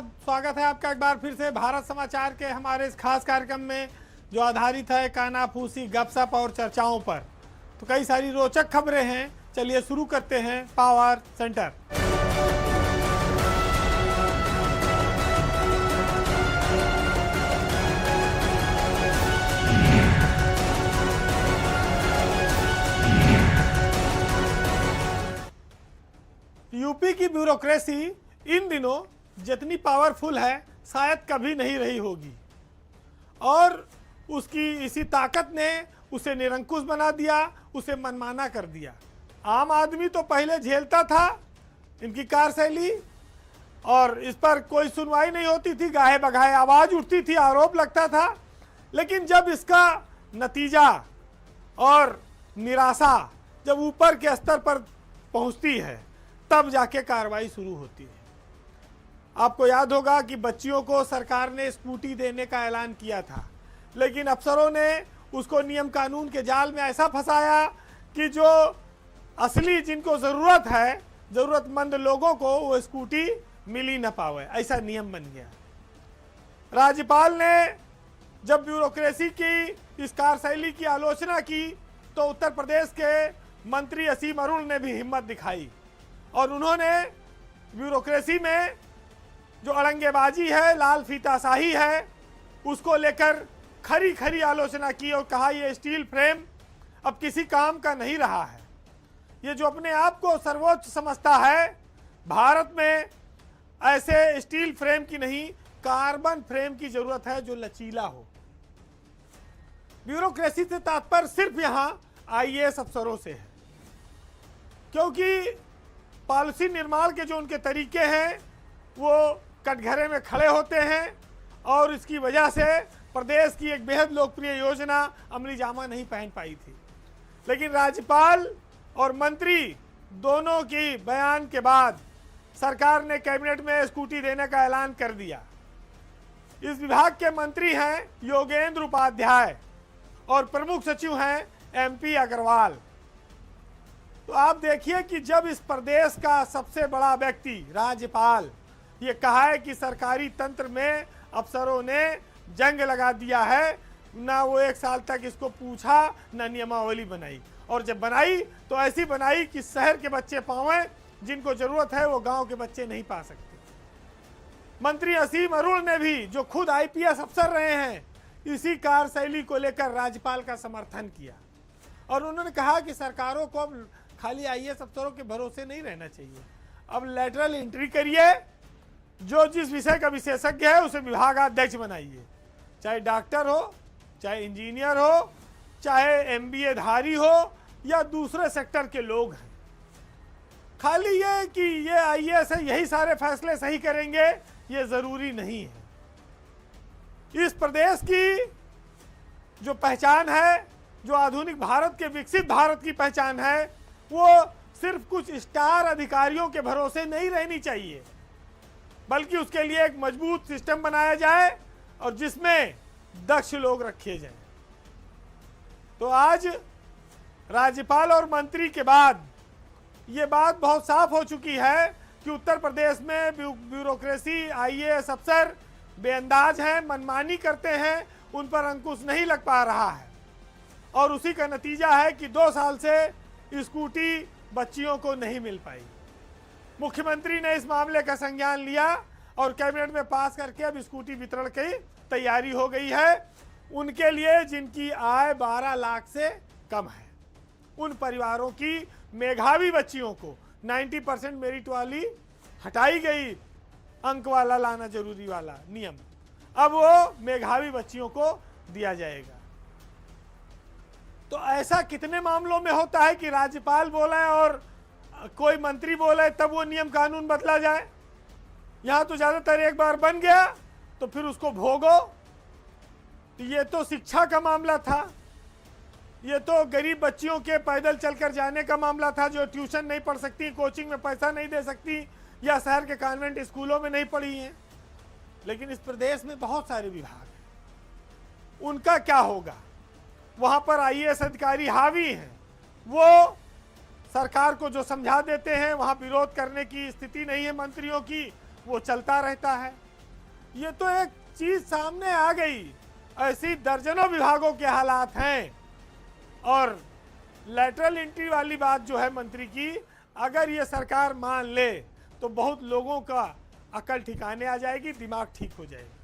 स्वागत है आपका एक बार फिर से भारत समाचार के हमारे इस खास कार्यक्रम में जो आधारित है कानाफूसी गपशप और चर्चाओं पर। तो कई सारी रोचक खबरें हैं, चलिए शुरू करते हैं पावर सेंटर। यूपी की ब्यूरोक्रेसी इन दिनों जितनी पावरफुल है शायद कभी नहीं रही होगी और उसकी इसी ताकत ने उसे निरंकुश बना दिया, उसे मनमाना कर दिया। आम आदमी तो पहले झेलता था इनकी कार्यशैली और इस पर कोई सुनवाई नहीं होती थी, गाहे बगाहे आवाज उठती थी, आरोप लगता था। लेकिन जब इसका नतीजा और निराशा जब ऊपर के स्तर पर पहुंचती है तब जाके कार्रवाई शुरू होती है। आपको याद होगा कि बच्चियों को सरकार ने स्कूटी देने का ऐलान किया था, लेकिन अफसरों ने उसको नियम कानून के जाल में ऐसा फंसाया कि जो असली जिनको ज़रूरत है, ज़रूरतमंद लोगों को वो स्कूटी मिल ही ना पावे, ऐसा नियम बन गया। राज्यपाल ने जब ब्यूरोक्रेसी की इस कार्यशैली की आलोचना की तो उत्तर प्रदेश के मंत्री असीम अरुण ने भी हिम्मत दिखाई और उन्होंने ब्यूरोक्रेसी में जो अड़ंगेबाजी है, लाल फीताशाही है, उसको लेकर खरी खरी आलोचना की और कहा ये स्टील फ्रेम अब किसी काम का नहीं रहा है। ये जो अपने आप को सर्वोच्च समझता है, भारत में ऐसे स्टील फ्रेम की नहीं कार्बन फ्रेम की जरूरत है जो लचीला हो। ब्यूरोक्रेसी से तात्पर्य सिर्फ यहां आईएएस अफसरों से है, क्योंकि पॉलिसी निर्माण के जो उनके तरीके हैं वो कटघरे में खड़े होते हैं और इसकी वजह से प्रदेश की एक बेहद लोकप्रिय योजना अमली जामा नहीं पहन पाई थी। लेकिन राज्यपाल और मंत्री दोनों की बयान के बाद सरकार ने कैबिनेट में स्कूटी देने का ऐलान कर दिया। इस विभाग के मंत्री हैं योगेंद्र उपाध्याय और प्रमुख सचिव हैं एमपी अग्रवाल। तो आप देखिए कि जब इस प्रदेश का सबसे बड़ा व्यक्ति राज्यपाल ये कहा है कि सरकारी तंत्र में अफसरों ने जंग लगा दिया है, ना वो एक साल तक इसको पूछा, ना नियमावली बनाई, और जब बनाई तो ऐसी बनाई कि शहर के बच्चे पावें, जिनको जरूरत है वो गांव के बच्चे नहीं पा सकते। मंत्री असीम अरुण ने भी, जो खुद आईपीएस अफसर रहे हैं, इसी कार्यशैली को लेकर राज्यपाल का समर्थन किया और उन्होंने कहा कि सरकारों को अब खाली आईएएस अफसरों के भरोसे नहीं रहना चाहिए, अब लेटरल एंट्री करिए, जो जिस विषय का विशेषज्ञ है उसे विभागाध्यक्ष बनाइए, चाहे डॉक्टर हो, चाहे इंजीनियर हो, चाहे एमबीए धारी हो या दूसरे सेक्टर के लोग हैं। खाली ये कि ये आईएएस है यही सारे फैसले सही करेंगे, ये जरूरी नहीं है। इस प्रदेश की जो पहचान है, जो आधुनिक भारत के विकसित भारत की पहचान है, वो सिर्फ कुछ स्टार अधिकारियों के भरोसे नहीं रहनी चाहिए, बल्कि उसके लिए एक मजबूत सिस्टम बनाया जाए और जिसमें दक्ष लोग रखे जाएं। तो आज राज्यपाल और मंत्री के बाद ये बात बहुत साफ हो चुकी है कि उत्तर प्रदेश में ब्यूरोक्रेसी, आईएएस अफसर बेअंदाज हैं, मनमानी करते हैं, उन पर अंकुश नहीं लग पा रहा है और उसी का नतीजा है कि 2 साल से स्कूटी बच्चियों को नहीं मिल पाई। मुख्यमंत्री ने इस मामले का संज्ञान लिया और कैबिनेट में पास करके अब स्कूटी वितरण की तैयारी हो गई है। उनके लिए जिनकी आय 12 लाख से कम है, उन परिवारों की मेधावी बच्चियों को 90% मेरिट वाली हटाई गई, अंक वाला लाना जरूरी वाला नियम, अब वो मेधावी बच्चियों को दिया जाएगा। तो ऐसा कितने मामलों में होता है कि राज्यपाल बोले और कोई मंत्री बोले तब वो नियम कानून बदला जाए। यहां तो ज्यादातर एक बार बन गया तो फिर उसको भोगो। तो ये तो शिक्षा का मामला था, ये तो गरीब बच्चियों के पैदल चलकर जाने का मामला था, जो ट्यूशन नहीं पढ़ सकती, कोचिंग में पैसा नहीं दे सकती या शहर के कॉन्वेंट स्कूलों में नहीं पढ़ी हैं। लेकिन इस प्रदेश में बहुत सारे विभाग हैं, उनका क्या होगा? वहां पर आईएएस अधिकारी हावी हैं, वो सरकार को जो समझा देते हैं, वहां विरोध करने की स्थिति नहीं है मंत्रियों की, वो चलता रहता है। ये तो एक चीज सामने आ गई। ऐसी दर्जनों विभागों के हालात हैं। और लैटरल एंट्री वाली बात जो है मंत्री की, अगर ये सरकार मान ले तो बहुत लोगों का अकल ठिकाने आ जाएगी, दिमाग ठीक हो जाएगा।